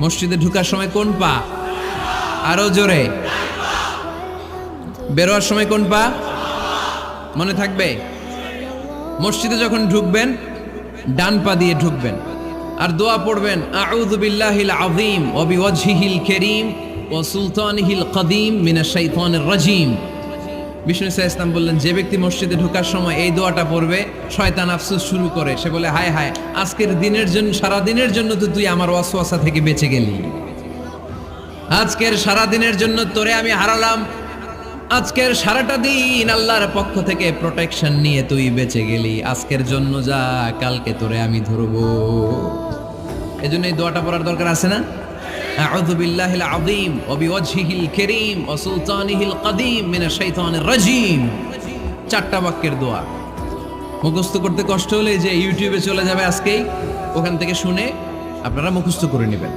মসজিদে ঢোকার সময় কোন পা? আরো জোরে। বেরোয়ার সময় কোন পা? মনে থাকবে? মসজিদে যখন ঢুকবেন ডান পা দিয়ে ঢুকবেন আর দোয়া পড়বেন, আউযু বিল্লাহিল আযীম ওয়া বিওয়াজহিল কারীম ওয়া সুলতানিহিল কদীম মিনাশ শাইতানির রাজীম। বিষ্ণু ইসলাম বললেন, যে ব্যক্তি মসজিদে ঢোকার সময় এই দোয়াটা পড়বে, শয়তান আফসোস শুরু করে, সে বলে, হায় হায়, আজকের দিনের জন্য, সারা দিনের জন্য তো তুই আমার ওয়াসওয়াসা থেকে বেঁচে গেলি, আজকের সারা দিনের জন্য তোরে আমি হারালাম, আজকের সারাটা দিন আল্লাহর পক্ষ থেকে প্রোটেকশন নিয়ে তুই বেঁচে গেলি, আজকের জন্য যা, কালকে তোরে আমি ধরবো। এজন্য এই দোয়াটা পড়ার দরকার আছে না? আউযু বিল্লাহিল আযীম ওয়া বিওয়াজহিল কারীম ওয়া সুলতানিহিল কদীম মিনাশ শাইতানির রাজীম। 4টা বাক্যের দোয়া মুখস্থ করতে কষ্ট হলে যে ইউটিউবে চলে যাবে আজকেই, ওখান থেকে শুনে আপনারা মুখস্থ করে নেবেন।